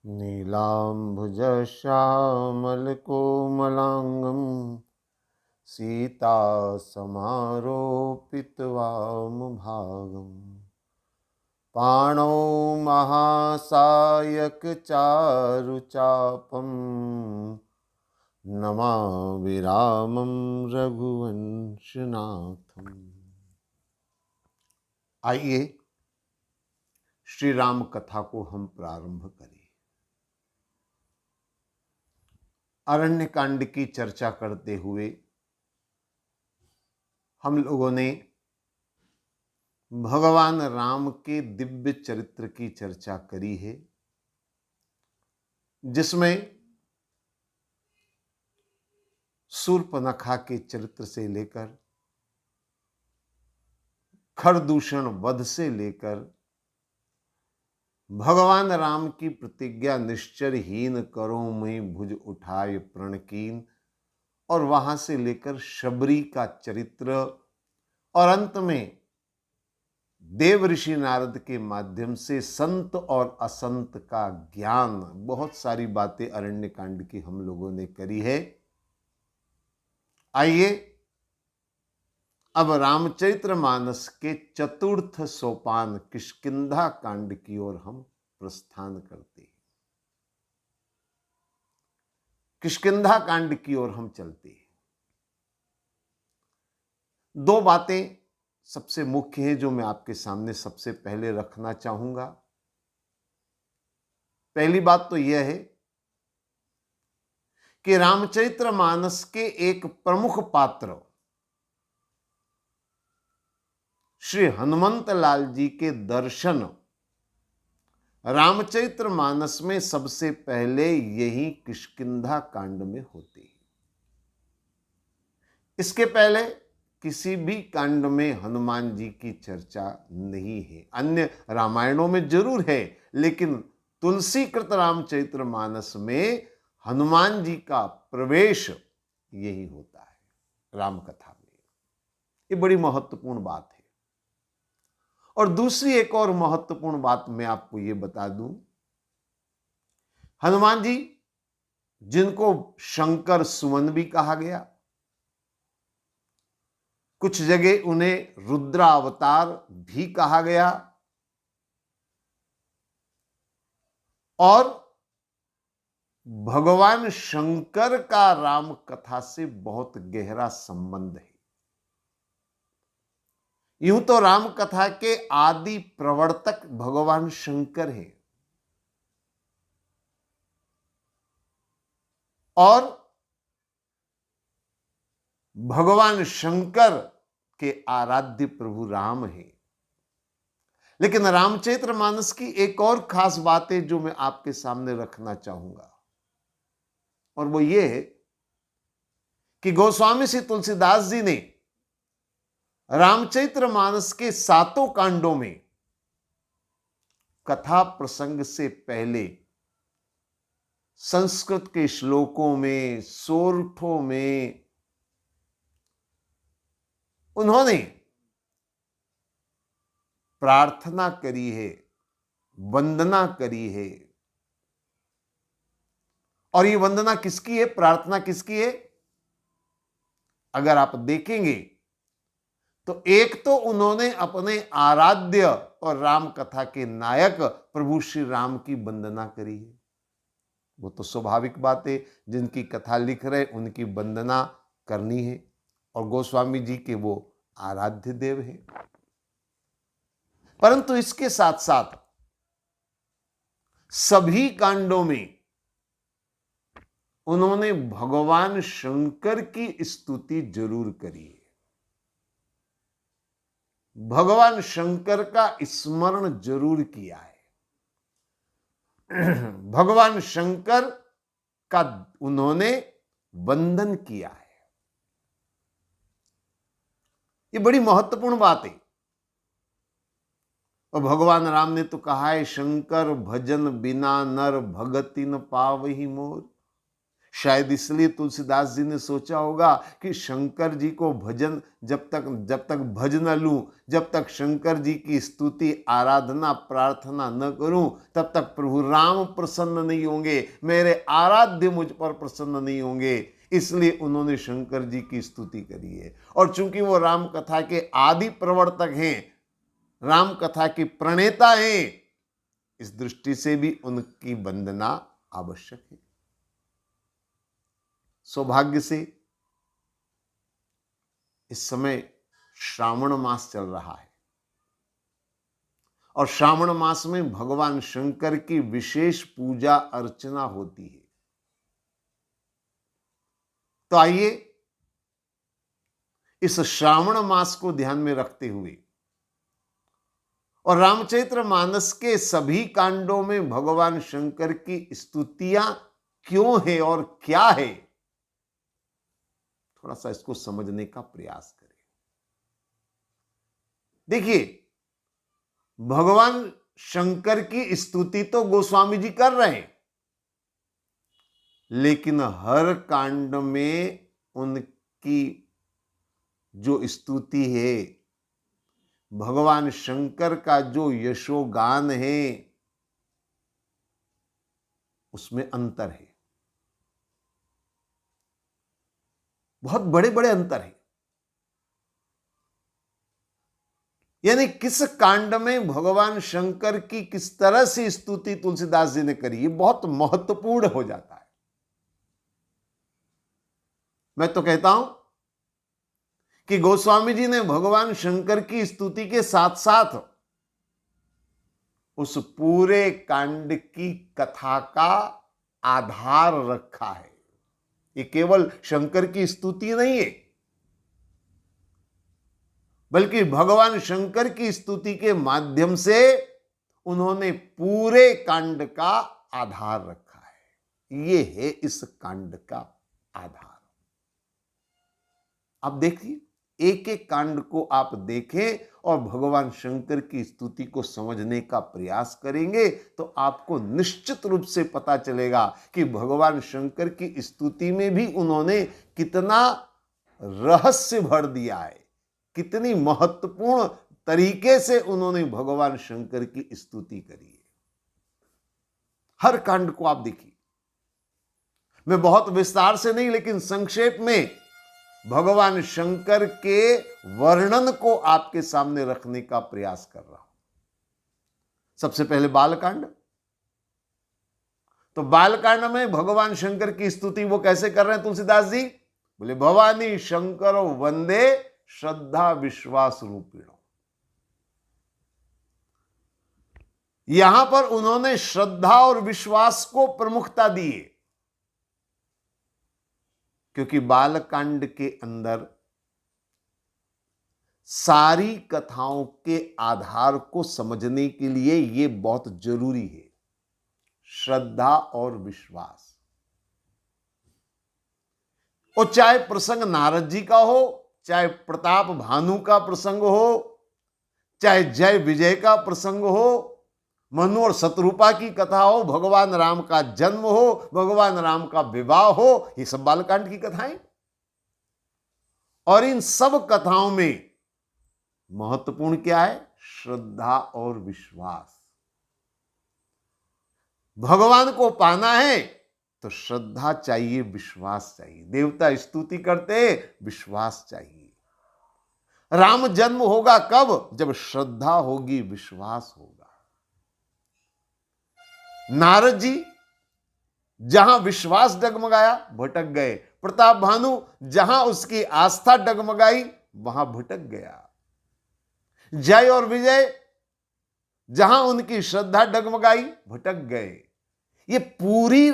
नीलाम्बुजश्यामलकोमलाङ्गं सीतासमारोपितवामभागम् पाणौ महासायकचारुचापं नमामि रामं रघुवंशनाथम्। आइए श्री राम कथा को हम प्रारंभ करें। अरण्य कांड की चर्चा करते हुए हम लोगों ने भगवान राम के दिव्य चरित्र की चर्चा करी है, जिसमें शूर्पणखा के चरित्र से लेकर खरदूषण वध से लेकर भगवान राम की प्रतिज्ञा निश्चरहीन करो मैं भुज उठाए प्रण कीन, और वहां से लेकर शबरी का चरित्र, और अंत में देव ऋषि नारद के माध्यम से संत और असंत का ज्ञान, बहुत सारी बातें अरण्य कांड की हम लोगों ने करी है। आइए अब रामचरितमानस के चतुर्थ सोपान किष्किंधा कांड की ओर हम प्रस्थान करते हैं। किष्किंधा कांड की ओर हम चलते हैं। दो बातें सबसे मुख्य हैं जो मैं आपके सामने सबसे पहले रखना चाहूंगा। पहली बात तो यह है कि रामचरितमानस के एक प्रमुख पात्र श्री हनुमंत लाल जी के दर्शन रामचरितमानस में सबसे पहले यही किष्किंधा कांड में होते हैं। इसके पहले किसी भी कांड में हनुमान जी की चर्चा नहीं है। अन्य रामायणों में जरूर है, लेकिन तुलसीकृत रामचरितमानस में हनुमान जी का प्रवेश यही होता है राम कथा में। ये बड़ी महत्वपूर्ण बात है। और दूसरी एक और महत्वपूर्ण बात मैं आपको ये बता दूं, हनुमान जी जिनको शंकर सुमन भी कहा गया, कुछ जगह उन्हें रुद्रावतार भी कहा गया, और भगवान शंकर का राम कथा से बहुत गहरा संबंध है। यूं तो राम कथा के आदि प्रवर्तक भगवान शंकर हैं, और भगवान शंकर के आराध्य प्रभु राम हैं। लेकिन रामचरितमानस की एक और खास बात है जो मैं आपके सामने रखना चाहूंगा, और वो ये है कि गोस्वामी श्री तुलसीदास जी ने रामचरितमानस के 7 कांडों में कथा प्रसंग से पहले संस्कृत के श्लोकों में, सोरठों में उन्होंने प्रार्थना करी है, वंदना करी है। और ये वंदना किसकी है, प्रार्थना किसकी है? अगर आप देखेंगे तो एक तो उन्होंने अपने आराध्य और राम कथा के नायक प्रभु श्री राम की वंदना करी है। वो तो स्वाभाविक बात है, जिनकी कथा लिख रहे उनकी वंदना करनी है, और गोस्वामी जी के वो आराध्य देव हैं। परंतु इसके साथ साथ सभी कांडों में उन्होंने भगवान शंकर की स्तुति जरूर करी है। भगवान शंकर का स्मरण जरूर किया है। भगवान शंकर का उन्होंने वंदन किया है। ये बड़ी महत्वपूर्ण बात है। और भगवान राम ने तो कहा है, शंकर भजन बिना नर भगति न पावहि मोर। शायद इसलिए तुलसीदास जी ने सोचा होगा कि शंकर जी को भजन जब तक भज न लूं, जब तक शंकर जी की स्तुति आराधना प्रार्थना न करूं, तब तक प्रभु राम प्रसन्न नहीं होंगे, मेरे आराध्य मुझ पर प्रसन्न नहीं होंगे। इसलिए उन्होंने शंकर जी की स्तुति करी है। और चूंकि वो राम कथा के आदि प्रवर्तक हैं, राम कथा के प्रणेता हैं, इस दृष्टि से भी उनकी वंदना आवश्यक है। सौभाग्य से इस समय श्रावण मास चल रहा है और श्रावण मास में भगवान शंकर की विशेष पूजा अर्चना होती है। तो आइए इस श्रावण मास को ध्यान में रखते हुए और रामचरित्र मानस के सभी कांडों में भगवान शंकर की स्तुतियां क्यों है और क्या है, थोड़ा सा इसको समझने का प्रयास करें। देखिए, भगवान शंकर की स्तुति तो गोस्वामी जी कर रहे हैं, लेकिन हर कांड में उनकी जो स्तुति है, भगवान शंकर का जो यशोगान है, उसमें अंतर है, बहुत बड़े बड़े अंतर है। यानी किस कांड में भगवान शंकर की किस तरह से स्तुति तुलसीदास जी ने करी, ये बहुत महत्वपूर्ण हो जाता है। मैं तो कहता हूं कि गोस्वामी जी ने भगवान शंकर की स्तुति के साथ साथ उस पूरे कांड की कथा का आधार रखा है। ये केवल शंकर की स्तुति नहीं है, बल्कि भगवान शंकर की स्तुति के माध्यम से उन्होंने पूरे कांड का आधार रखा है। ये है इस कांड का आधार। आप देखिए, एक एक कांड को आप देखें और भगवान शंकर की स्तुति को समझने का प्रयास करेंगे तो आपको निश्चित रूप से पता चलेगा कि भगवान शंकर की स्तुति में भी उन्होंने कितना रहस्य भर दिया है, कितनी महत्वपूर्ण तरीके से उन्होंने भगवान शंकर की स्तुति करी है। हर कांड को आप देखिए, मैं बहुत विस्तार से नहीं लेकिन संक्षेप में भगवान शंकर के वर्णन को आपके सामने रखने का प्रयास कर रहा हूं। सबसे पहले बालकांड। तो बालकांड में भगवान शंकर की स्तुति वो कैसे कर रहे हैं तुलसीदास जी? बोले, भवानी शंकर वंदे श्रद्धा विश्वास रूपिणो। यहां पर उन्होंने श्रद्धा और विश्वास को प्रमुखता दी है, क्योंकि बालकांड के अंदर सारी कथाओं के आधार को समझने के लिए यह बहुत जरूरी है, श्रद्धा और विश्वास। और चाहे प्रसंग नारद जी का हो, चाहे प्रताप भानु का प्रसंग हो, चाहे जय विजय का प्रसंग हो, मनु और शतरूपा की कथा हो, भगवान राम का जन्म हो, भगवान राम का विवाह हो, ये सब बालकांड की कथाएं। और इन सब कथाओं में महत्वपूर्ण क्या है? श्रद्धा और विश्वास। भगवान को पाना है तो श्रद्धा चाहिए, विश्वास चाहिए। देवता स्तुति करते, विश्वास चाहिए। राम जन्म होगा कब? जब श्रद्धा होगी, विश्वास होगा। नारद जी जहां विश्वास डगमगाया भटक गए, प्रताप भानु जहां उसकी आस्था डगमगाई वहां भटक गया। जय और विजय जहां उनकी श्रद्धा डगमगाई भटक गए। ये पूरी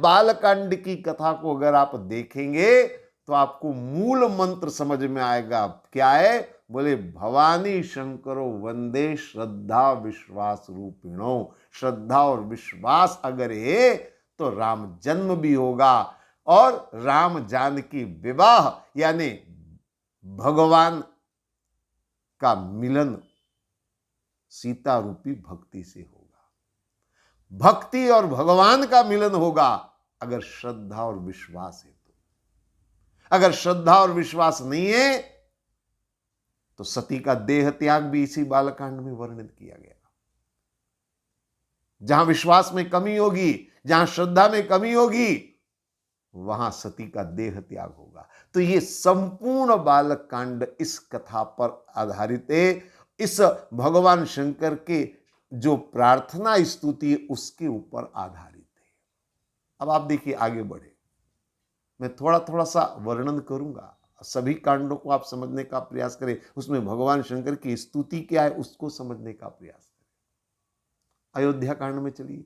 बालकांड की कथा को अगर आप देखेंगे तो आपको मूल मंत्र समझ में आएगा। क्या है? बोले, भवानी शंकरो वंदे श्रद्धा विश्वास रूपिणो। श्रद्धा और विश्वास अगर है तो राम जन्म भी होगा और राम जानकी विवाह यानी भगवान का मिलन सीता रूपी भक्ति से होगा। भक्ति और भगवान का मिलन होगा अगर श्रद्धा और विश्वास है तो। अगर श्रद्धा और विश्वास नहीं है तो सती का देह त्याग भी इसी बालकांड में वर्णित किया गया। जहां विश्वास में कमी होगी, जहां श्रद्धा में कमी होगी, वहां सती का देह त्याग होगा। तो ये संपूर्ण बालक कांड इस कथा पर आधारित है, इस भगवान शंकर के जो प्रार्थना स्तुति है उसके ऊपर आधारित है। अब आप देखिए आगे बढ़े, मैं थोड़ा थोड़ा सा वर्णन करूंगा, सभी कांडों को आप समझने का प्रयास करें, उसमें भगवान शंकर की स्तुति क्या है उसको समझने का प्रयास करें। अयोध्या कांड में चलिए।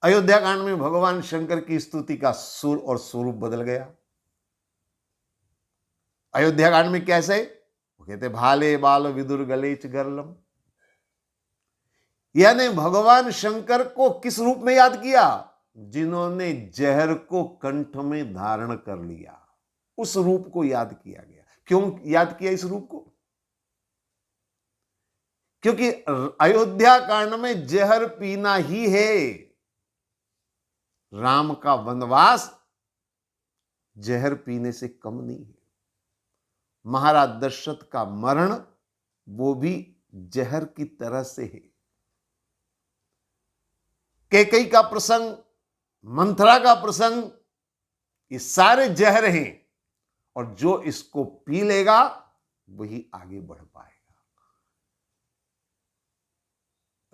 अयोध्या कांड में भगवान शंकर की स्तुति का सुर और स्वरूप बदल गया। अयोध्या कांड में कैसे? वो कहते भाले बाल विदुर गलेच गरलम, यानी भगवान शंकर को किस रूप में याद किया? जिन्होंने जहर को कंठ में धारण कर लिया, उस रूप को याद किया गया। क्यों याद किया इस रूप को? क्योंकि अयोध्या कांड में जहर पीना ही है। राम का वनवास जहर पीने से कम नहीं है। महाराज दशरथ का मरण वो भी जहर की तरह से है। कैकेयी का प्रसंग, मंथरा का प्रसंग, ये सारे जहर हैं, और जो इसको पी लेगा वही आगे बढ़ पाएगा।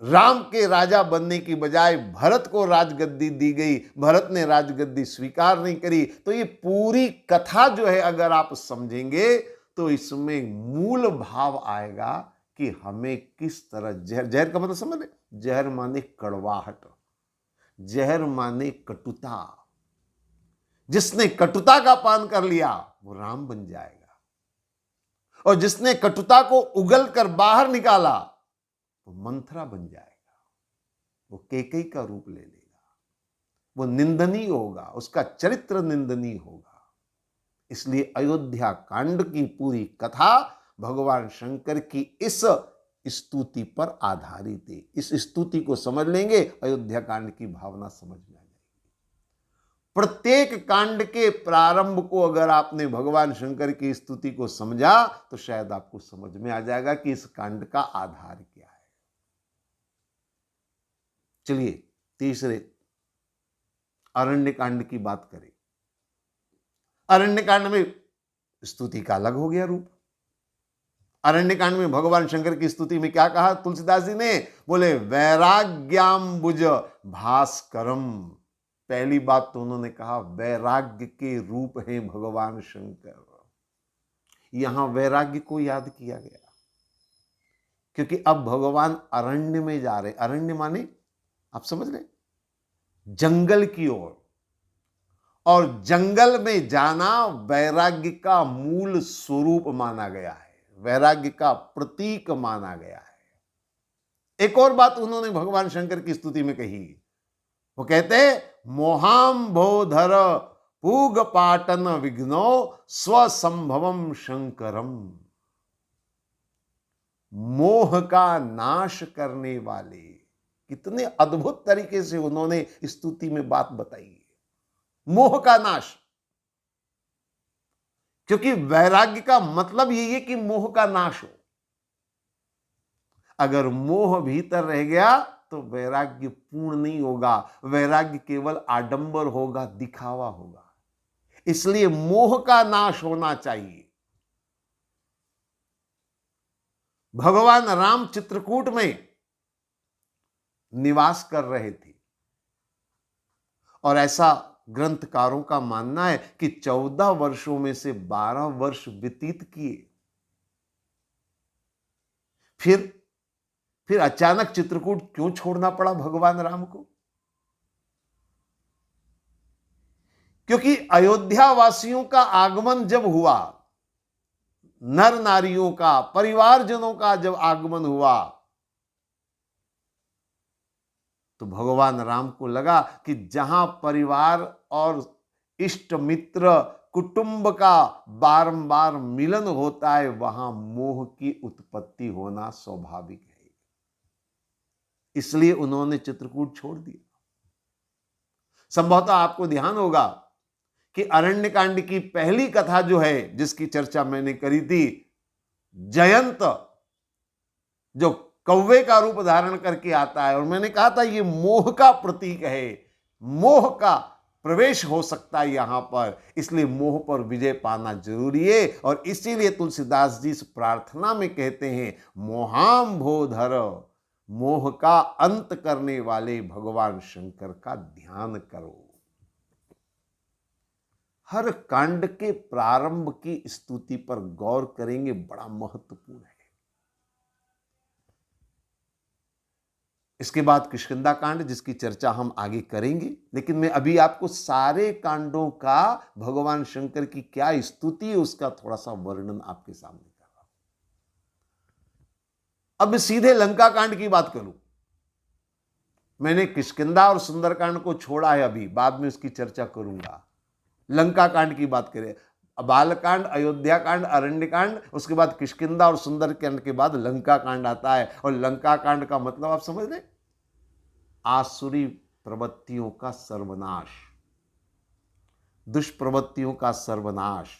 राम के राजा बनने की बजाय भरत को राजगद्दी दी गई, भरत ने राजगद्दी स्वीकार नहीं करी। तो ये पूरी कथा जो है अगर आप समझेंगे तो इसमें मूल भाव आएगा कि हमें किस तरह जहर, जहर का मतलब समझ रहे? जहर माने कड़वाहट, जहर माने कटुता। जिसने कटुता का पान कर लिया वो राम बन जाएगा, और जिसने कटुता को उगल कर बाहर निकाला वो मंथरा बन जाएगा। वो कैकेयी का रूप ले लेगा, वो निंदनीय होगा, उसका चरित्र निंदनीय होगा। इसलिए अयोध्या कांड की पूरी कथा भगवान शंकर की इस स्तुति पर आधारित है। इस स्तुति को समझ लेंगे, अयोध्या कांड की भावना समझ में आ जाएगी। प्रत्येक कांड के प्रारंभ को अगर आपने भगवान शंकर की स्तुति को समझा तो शायद आपको समझ में आ जाएगा कि इस कांड का आधार क्या है। चलिए तीसरे अरण्य कांड की बात करें। अरण्य कांड में स्तुति का अलग हो गया रूप। अरण्य कांड में भगवान शंकर की स्तुति में क्या कहा तुलसीदास जी ने? बोले वैराग्याम्बुज भास्करम। पहली बात तो उन्होंने कहा वैराग्य के रूप हैं भगवान शंकर। यहां वैराग्य को याद किया गया क्योंकि अब भगवान अरण्य में जा रहे। अरण्य माने आप समझ रहे, जंगल की ओर, और जंगल में जाना वैराग्य का मूल स्वरूप माना गया है, वैराग्य का प्रतीक माना गया है। एक और बात उन्होंने भगवान शंकर की स्तुति में कही, वो कहते मोहाम्भोधर पूग पाटन विघ्नो स्वसंभवम शंकरम। मोह का नाश करने वाले, कितने अद्भुत तरीके से उन्होंने स्तुति में बात बताई। मोह का नाश, क्योंकि वैराग्य का मतलब यही है कि मोह का नाश हो। अगर मोह भीतर रह गया तो वैराग्य पूर्ण नहीं होगा, वैराग्य केवल आडंबर होगा, दिखावा होगा। इसलिए मोह का नाश होना चाहिए। भगवान राम चित्रकूट में निवास कर रहे थे, और ऐसा ग्रंथकारों का मानना है कि 14 वर्षों में से 12 वर्ष व्यतीत किए। फिर अचानक चित्रकूट क्यों छोड़ना पड़ा भगवान राम को? क्योंकि अयोध्या वासियों का आगमन जब हुआ, नर नारियों का, परिवारजनों का जब आगमन हुआ, तो भगवान राम को लगा कि जहां परिवार और इष्ट मित्र कुटुंब का बारंबार मिलन होता है वहां मोह की उत्पत्ति होना स्वाभाविक है। इसलिए उन्होंने चित्रकूट छोड़ दिया। संभवतः आपको ध्यान होगा कि अरण्यकांड की पहली कथा जो है, जिसकी चर्चा मैंने करी थी, जयंत जो कौवे का रूप धारण करके आता है, और मैंने कहा था ये मोह का प्रतीक है, मोह का प्रवेश हो सकता है यहां पर, इसलिए मोह पर विजय पाना जरूरी है। और इसीलिए तुलसीदास जी इस प्रार्थना में कहते हैं, मोहाम्भोधर, मोह का अंत करने वाले भगवान शंकर का ध्यान करो। हर कांड के प्रारंभ की स्तुति पर गौर करेंगे, बड़ा महत्वपूर्ण है। इसके बाद किष्किंधा कांड, जिसकी चर्चा हम आगे करेंगे, लेकिन मैं अभी आपको सारे कांडों का भगवान शंकर की क्या स्तुति है उसका थोड़ा सा वर्णन आपके सामने कर रहा हूं। अब मैं सीधे लंका कांड की बात करूं। मैंने किष्किंधा और सुंदरकांड को छोड़ा है, अभी बाद में उसकी चर्चा करूंगा। लंका कांड की बात करें, बालकांड, अयोध्या कांड, अरण्य कांड, उसके बाद किष्किंधा और सुंदरकांड के बाद लंका कांड आता है। और लंका कांड का मतलब आप समझ लें, आसुरी प्रवृत्तियों का सर्वनाश, दुष्प्रवृत्तियों का सर्वनाश।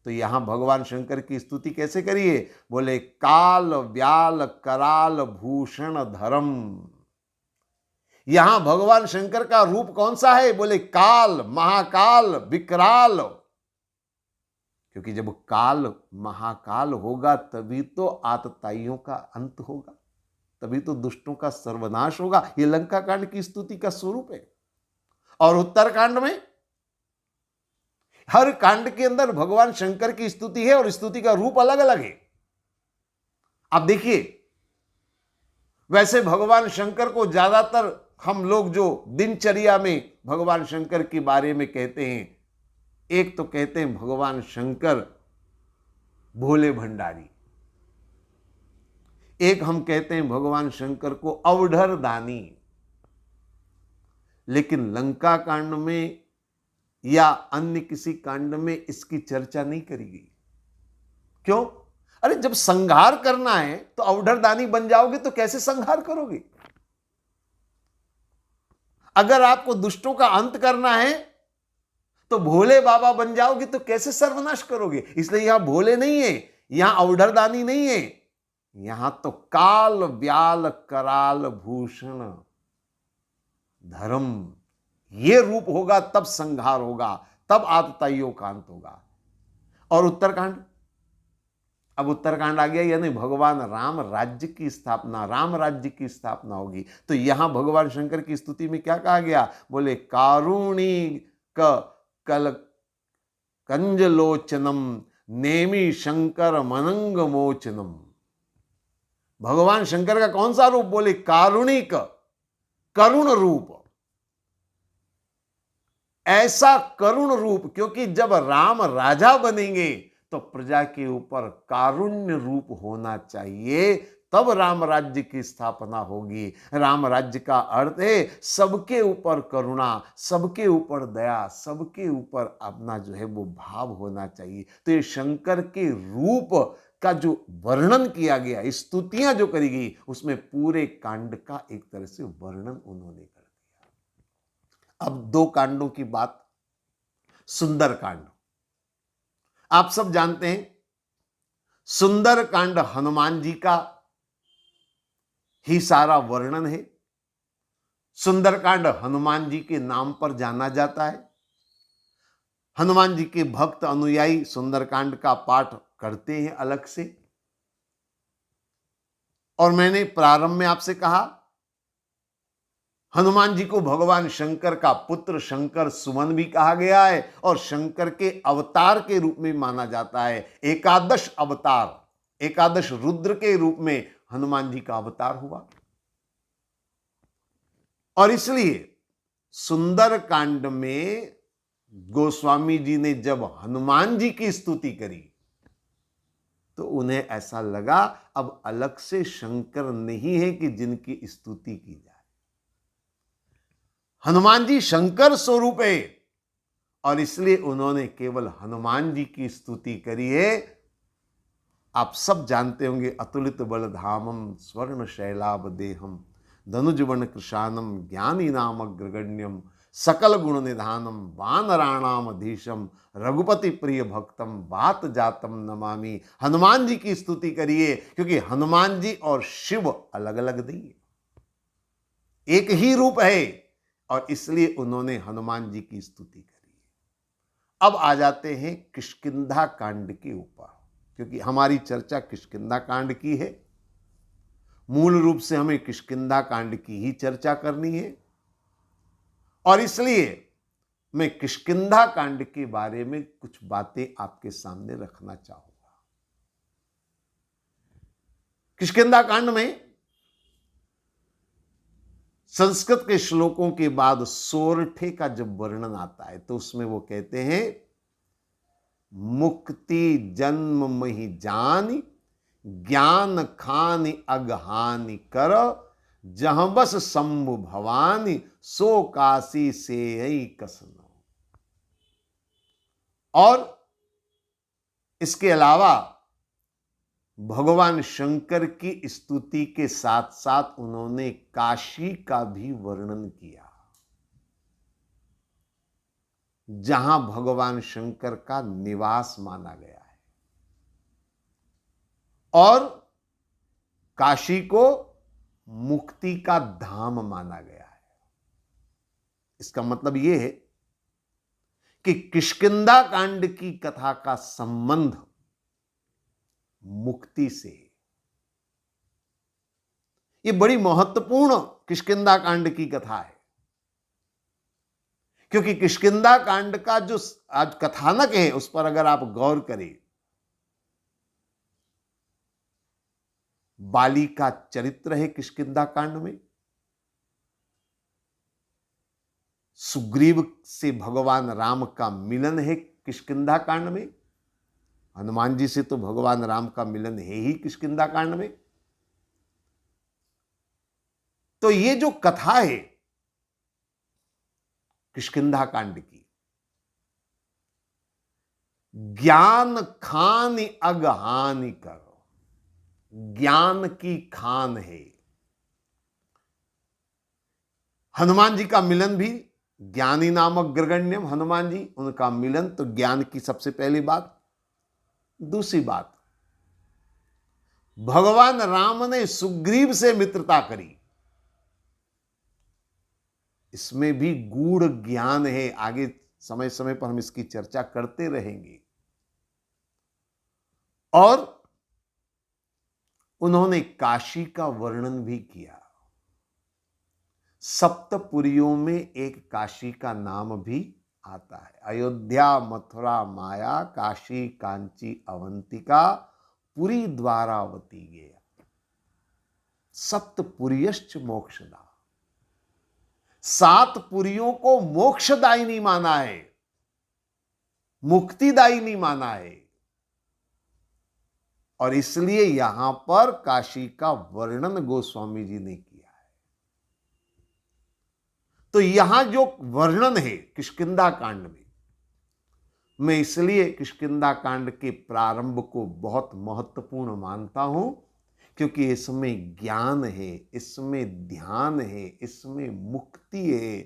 तो यहां भगवान शंकर की स्तुति कैसे करिए? बोले, काल व्याल कराल भूषण धर्म। यहां भगवान शंकर का रूप कौन सा है? बोले, काल, महाकाल, विकराल। क्योंकि जब काल महाकाल होगा तभी तो आतताइयों का अंत होगा, तभी तो दुष्टों का सर्वनाश होगा। यह लंका कांड की स्तुति का स्वरूप है। और उत्तरकांड में, हर कांड के अंदर भगवान शंकर की स्तुति है और स्तुति का रूप अलग अलग है। आप देखिए, वैसे भगवान शंकर को ज्यादातर हम लोग जो दिनचर्या में भगवान शंकर के बारे में कहते हैं, एक तो कहते हैं भगवान शंकर भोले भंडारी, एक हम कहते हैं भगवान शंकर को अवढर दानी। लेकिन लंका कांड में या अन्य किसी कांड में इसकी चर्चा नहीं करी गई। क्यों? अरे जब संहार करना है तो अवढर दानी बन जाओगे तो कैसे संहार करोगे? अगर आपको दुष्टों का अंत करना है तो भोले बाबा बन जाओगे तो कैसे सर्वनाश करोगे? इसलिए यहां भोले नहीं है, यहां अवढरदानी नहीं है, यहां तो काल व्याल कराल भूषण धर्म, ये रूप होगा तब संहार होगा, तब आतताइयों का अंत होगा। और उत्तरकांड, अब उत्तरकांड आ गया, यानी भगवान राम राज्य की स्थापना, राम राज्य की स्थापना होगी। तो यहां भगवान शंकर की स्तुति में क्या कहा गया? बोले, कारुणी कल कंजलोचनम नेमि शंकर मनंग मोचनम। भगवान शंकर का कौन सा रूप? बोले, कारुणिक, करुण रूप। ऐसा करुण रूप, क्योंकि जब राम राजा बनेंगे तो प्रजा के ऊपर कारुण्य रूप होना चाहिए, तब राम राज्य की स्थापना होगी। राम राज्य का अर्थ है सबके ऊपर करुणा, सबके ऊपर दया, सबके ऊपर अपना जो है वो भाव होना चाहिए। तो ये शंकर के रूप का जो वर्णन किया गया, स्तुतियां जो करी गई, उसमें पूरे कांड का एक तरह से वर्णन उन्होंने कर दिया। अब दो कांडों की बात। सुंदरकांड, आप सब जानते हैं, सुंदरकांड हनुमान जी का ही सारा वर्णन है। सुंदरकांड हनुमान जी के नाम पर जाना जाता है। हनुमान जी के भक्त अनुयायी सुंदरकांड का पाठ करते हैं अलग से। और मैंने प्रारंभ में आपसे कहा, हनुमान जी को भगवान शंकर का पुत्र, शंकर सुमन भी कहा गया है और शंकर के अवतार के रूप में माना जाता है। एकादश अवतार, एकादश रुद्र के रूप में हनुमान जी का अवतार हुआ। और इसलिए सुंदर कांड में गोस्वामी जी ने जब हनुमान जी की स्तुति करी तो उन्हें ऐसा लगा अब अलग से शंकर नहीं है कि जिनकी स्तुति की जाए। हनुमान जी शंकर स्वरूप है और इसलिए उन्होंने केवल हनुमान जी की स्तुति करी है। आप सब जानते होंगे, अतुलित बलधामम स्वर्ण शैलाभ देहम धनुजवन कृशानम ज्ञानी नाम अग्रगण्यम सकल गुण निधानम वानराणाम अधीशम रघुपति प्रिय भक्तम बात जातम नमामि। हनुमान जी की स्तुति करिए, क्योंकि हनुमान जी और शिव अलग अलग नहीं है, एक ही रूप है, और इसलिए उन्होंने हनुमान जी की स्तुति करी। अब आ जाते हैं किष्किंधा कांड के ऊपर, क्योंकि हमारी चर्चा किष्किंधा कांड की है। मूल रूप से हमें किष्किंधा कांड की ही चर्चा करनी है, और इसलिए मैं किष्किंधा कांड के बारे में कुछ बातें आपके सामने रखना चाहूंगा। किष्किंधा कांड में संस्कृत के श्लोकों के बाद सोरठे का जब वर्णन आता है तो उसमें वो कहते हैं, मुक्ति जन्म मही जानी ज्ञान खानि अगहानि कर, जहां बस शंभु भवानी सो काशी से कसनो। और इसके अलावा भगवान शंकर की स्तुति के साथ साथ उन्होंने काशी का भी वर्णन किया, जहां भगवान शंकर का निवास माना गया है, और काशी को मुक्ति का धाम माना गया है। इसका मतलब यह है कि किष्किंधा कांड की कथा का संबंध मुक्ति से। यह बड़ी महत्वपूर्ण किष्किंधा कांड की कथा है, क्योंकि किष्किंधा कांड का जो आज कथानक है उस पर अगर आप गौर करें, बाली का चरित्र है किष्किंधा कांड में, सुग्रीव से भगवान राम का मिलन है किष्किंधा कांड में, हनुमान जी से तो भगवान राम का मिलन है ही किष्किंधा कांड में। तो ये जो कथा है किष्किंधा कांड की, ज्ञान खानि अगहानि करो, ज्ञान की खान है। हनुमान जी का मिलन भी, ज्ञानी नामक ग्रगण्यम हनुमान जी, उनका मिलन तो ज्ञान की सबसे पहली बात। दूसरी बात, भगवान राम ने सुग्रीव से मित्रता करी, इसमें भी गूढ़ ज्ञान है। आगे समय समय पर हम इसकी चर्चा करते रहेंगे। और उन्होंने काशी का वर्णन भी किया। सप्तपुरियों में एक काशी का नाम भी आता है, अयोध्या मथुरा माया काशी कांची अवंतिका पुरी द्वारावती गया, सप्तपुरियश्च मोक्षदा। 7 पुरियों को मोक्षदायिनी माना है, मुक्तिदायिनी माना है, और इसलिए यहां पर काशी का वर्णन गोस्वामी जी ने किया है। तो यहां जो वर्णन है किष्किंधा कांड में, मैं इसलिए किष्किंधा कांड के प्रारंभ को बहुत महत्वपूर्ण मानता हूं, क्योंकि इसमें ज्ञान है, इसमें ध्यान है, इसमें मुक्ति है।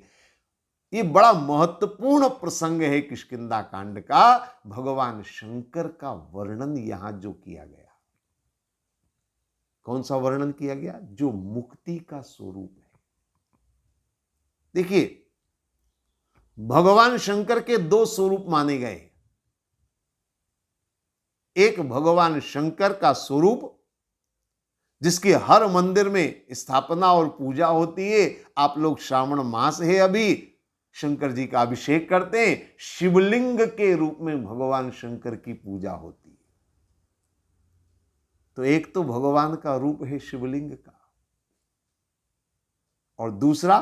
ये बड़ा महत्वपूर्ण प्रसंग है किष्किंधा कांड का। भगवान शंकर का वर्णन यहां जो किया गया, कौन सा वर्णन किया गया? जो मुक्ति का स्वरूप है। देखिए, भगवान शंकर के 2 स्वरूप माने गए। एक भगवान शंकर का स्वरूप जिसकी हर मंदिर में स्थापना और पूजा होती है। आप लोग श्रावण मास है, अभी शंकर जी का अभिषेक करते हैं, शिवलिंग के रूप में भगवान शंकर की पूजा होती है। तो एक तो भगवान का रूप है शिवलिंग का, और दूसरा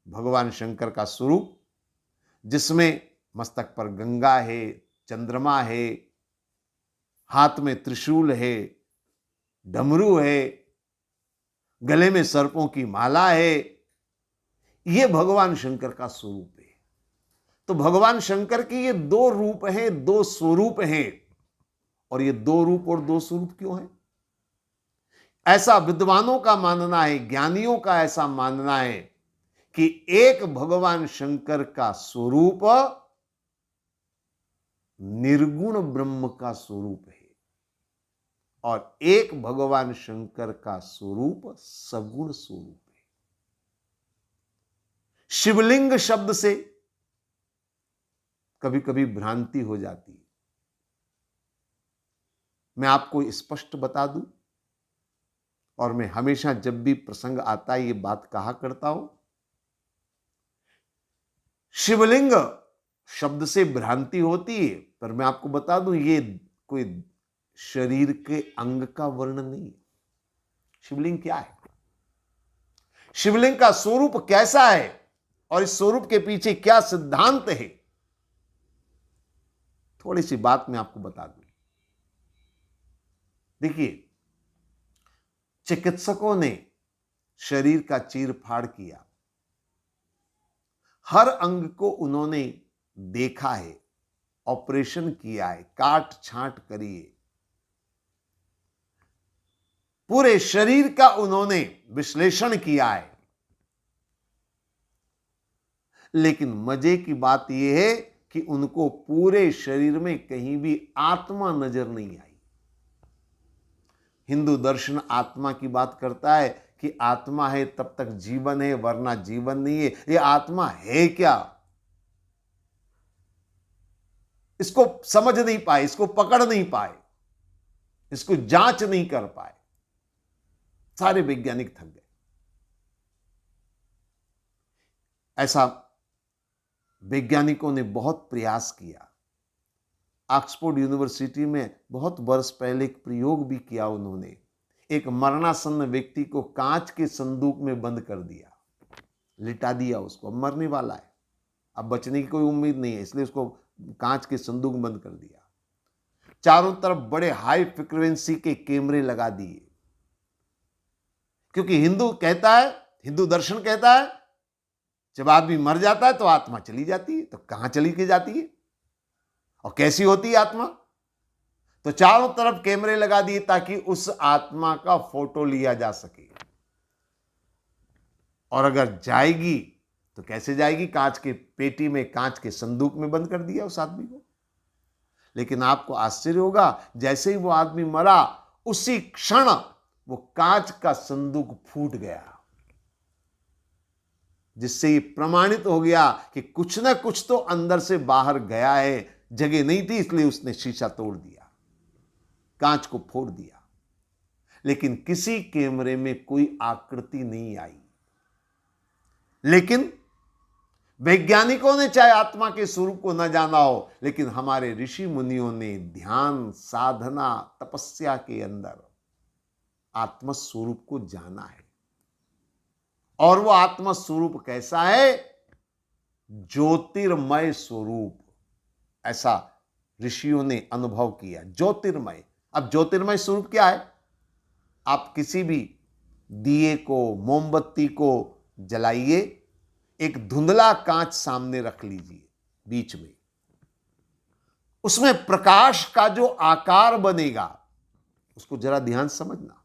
भगवान शंकर का स्वरूप जिसमें मस्तक पर गंगा है, चंद्रमा है, हाथ में त्रिशूल है, डमरू है, गले में सर्पों की माला है। यह भगवान शंकर का स्वरूप है। तो भगवान शंकर के ये 2 रूप हैं, 2 स्वरूप हैं। और ये 2 रूप और 2 स्वरूप क्यों हैं? ऐसा विद्वानों का मानना है, ज्ञानियों का ऐसा मानना है कि एक भगवान शंकर का स्वरूप निर्गुण ब्रह्म का स्वरूप है और एक भगवान शंकर का स्वरूप सगुण स्वरूप है। शिवलिंग शब्द से कभी कभी भ्रांति हो जाती है। मैं आपको स्पष्ट बता दूं, और मैं हमेशा जब भी प्रसंग आता है ये बात कहा करता हूं, शिवलिंग शब्द से भ्रांति होती है, पर मैं आपको बता दूं ये कोई शरीर के अंग का वर्णन नहीं है। शिवलिंग क्या है, शिवलिंग का स्वरूप कैसा है और इस स्वरूप के पीछे क्या सिद्धांत है, थोड़ी सी बात मैं आपको बता दूं। देखिए, चिकित्सकों ने शरीर का चीर-फाड़ किया, हर अंग को उन्होंने देखा है, ऑपरेशन किया है, काट छांट करी है, पूरे शरीर का उन्होंने विश्लेषण किया है। लेकिन मजे की बात यह है कि उनको पूरे शरीर में कहीं भी आत्मा नजर नहीं आई। हिंदू दर्शन आत्मा की बात करता है कि आत्मा है तब तक जीवन है, वरना जीवन नहीं है। ये आत्मा है क्या, इसको समझ नहीं पाए, इसको पकड़ नहीं पाए, इसको जांच नहीं कर पाए। सारे वैज्ञानिक थक गए। ऐसा वैज्ञानिकों ने बहुत प्रयास किया। ऑक्सफोर्ड यूनिवर्सिटी में बहुत वर्ष पहले एक प्रयोग भी किया उन्होंने। एक मरणासन्न व्यक्ति को कांच के संदूक में बंद कर दिया, लिटा दिया उसको, अब मरने वाला है, अब बचने की कोई उम्मीद नहीं है, इसलिए उसको कांच के संदूक में बंद कर दिया। चारों तरफ बड़े हाई फ्रीक्वेंसी के कैमरे लगा दिए, क्योंकि हिंदू दर्शन कहता है जब आदमी मर जाता है तो आत्मा चली जाती है। तो कहां चली के जाती है और कैसी होती है आत्मा? तो चारों तरफ कैमरे लगा दिए ताकि उस आत्मा का फोटो लिया जा सके, और अगर जाएगी तो कैसे जाएगी? कांच के पेटी में, कांच के संदूक में बंद कर दिया उस आदमी को। लेकिन आपको आश्चर्य होगा, जैसे ही वो आदमी मरा उसी क्षण वो कांच का संदूक फूट गया, जिससे ये प्रमाणित हो गया कि कुछ ना कुछ तो अंदर से बाहर गया है। जगह नहीं थी, इसलिए उसने शीशा तोड़ दिया, कांच को फोड़ दिया। लेकिन किसी कैमरे में कोई आकृति नहीं आई। लेकिन वैज्ञानिकों ने चाहे आत्मा के स्वरूप को न जाना हो, लेकिन हमारे ऋषि मुनियों ने ध्यान, साधना, तपस्या के अंदर आत्म स्वरूप को जाना है। और वो आत्म स्वरूप कैसा है? ज्योतिर्मय स्वरूप, ऐसा ऋषियों ने अनुभव किया। ज्योतिर्मय। अब ज्योतिर्मय स्वरूप क्या है? आप किसी भी दिए को, मोमबत्ती को जलाइए, एक धुंधला कांच सामने रख लीजिए बीच में, उसमें प्रकाश का जो आकार बनेगा उसको जरा ध्यान समझना।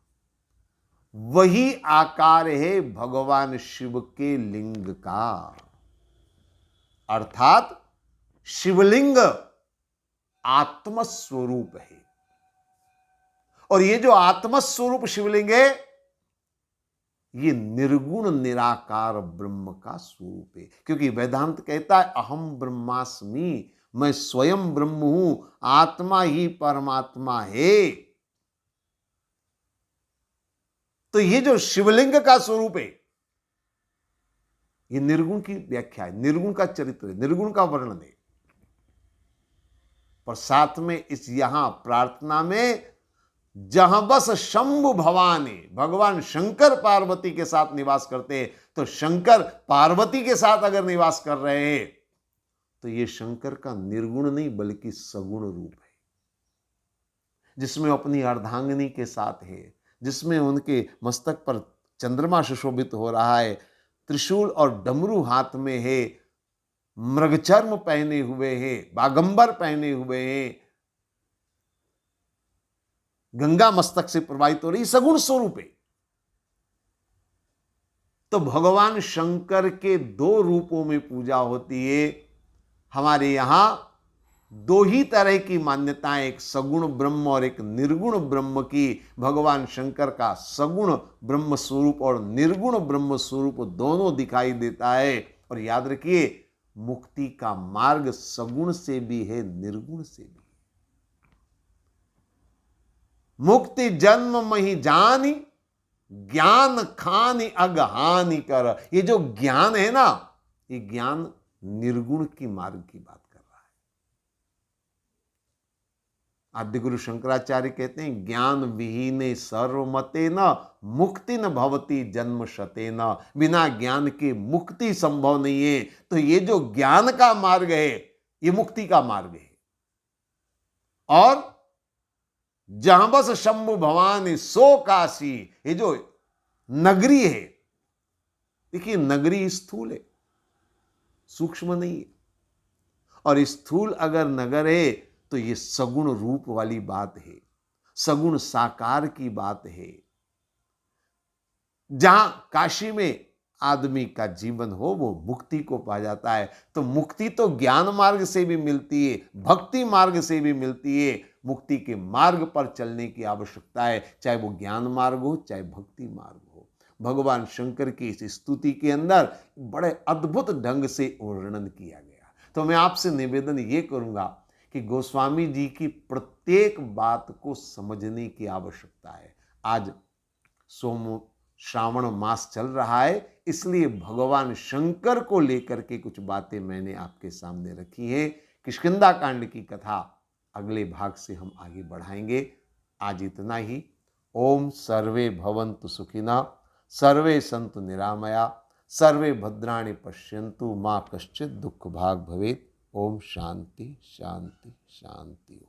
वही आकार है भगवान शिव के लिंग का, अर्थात शिवलिंग आत्मस्वरूप है। और ये जो आत्मस्वरूप शिवलिंग है, ये निर्गुण निराकार ब्रह्म का स्वरूप है। क्योंकि वेदांत कहता है अहम ब्रह्मास्मि, मैं स्वयं ब्रह्म हूं, आत्मा ही परमात्मा है। तो ये जो शिवलिंग का स्वरूप है, ये निर्गुण की व्याख्या है, निर्गुण का चरित्र है, निर्गुण का वर्णन है। पर साथ में इस यहां प्रार्थना में जहां बस शंभु भवानी, भगवान शंकर पार्वती के साथ निवास करते हैं, तो शंकर पार्वती के साथ अगर निवास कर रहे हैं तो ये शंकर का निर्गुण नहीं बल्कि सगुण रूप है, जिसमें अपनी अर्धांगिनी के साथ है, जिसमें उनके मस्तक पर चंद्रमा सुशोभित हो रहा है, त्रिशूल और डमरू हाथ में है, मृगचर्म पहने हुए हैं, बागंबर पहने हुए हैं, गंगा मस्तक से प्रवाहित हो रही, सगुण स्वरूप है। तो भगवान शंकर के दो रूपों में पूजा होती है। हमारे यहां दो ही तरह की मान्यताएं, एक सगुण ब्रह्म और एक निर्गुण ब्रह्म की। भगवान शंकर का सगुण ब्रह्म स्वरूप और निर्गुण ब्रह्म स्वरूप दोनों दिखाई देता है। और याद रखिए, मुक्ति का मार्ग सगुण से भी है, निर्गुण से भी। मुक्ति जन्म मही जानी, ज्ञान खानी अगहानी कर। ये जो ज्ञान है ना, ये ज्ञान निर्गुण की मार्ग की बात कर रहा है। आद्य गुरु शंकराचार्य कहते हैं, ज्ञान विहीने सर्वमते न मुक्ति न भवती जन्म शते न। बिना ज्ञान के मुक्ति संभव नहीं है। तो ये जो ज्ञान का मार्ग है, ये मुक्ति का मार्ग है। और जहां बस शंभु भवानी सो काशी, ये जो नगरी है, देखिए नगरी स्थूल है, सूक्ष्म नहीं है। और स्थूल अगर नगर है तो ये सगुण रूप वाली बात है, सगुण साकार की बात है। जहां काशी में आदमी का जीवन हो, वो मुक्ति को पा जाता है। तो मुक्ति तो ज्ञान मार्ग से भी मिलती है, भक्ति मार्ग से भी मिलती है। मुक्ति के मार्ग पर चलने की आवश्यकता है, चाहे वो ज्ञान मार्ग हो, चाहे भक्ति मार्ग हो। भगवान शंकर की इस स्तुति के अंदर बड़े अद्भुत ढंग से वर्णन किया गया। तो मैं आपसे निवेदन ये करूंगा कि गोस्वामी जी की प्रत्येक बात को समझने की आवश्यकता है। आज श्रावण मास चल रहा है, इसलिए भगवान शंकर को लेकर के कुछ बातें मैंने आपके सामने रखी हैं। किष्किंधा कांड की कथा अगले भाग से हम आगे बढ़ाएंगे। आज इतना ही। ओम सर्वे भवन्तु सुखिनः, सर्वे सन्तु निरामया, सर्वे भद्राणि पश्यन्तु, मां कश्चित् दुःख भाग् भवेत्। ओम शांति शांति शांति।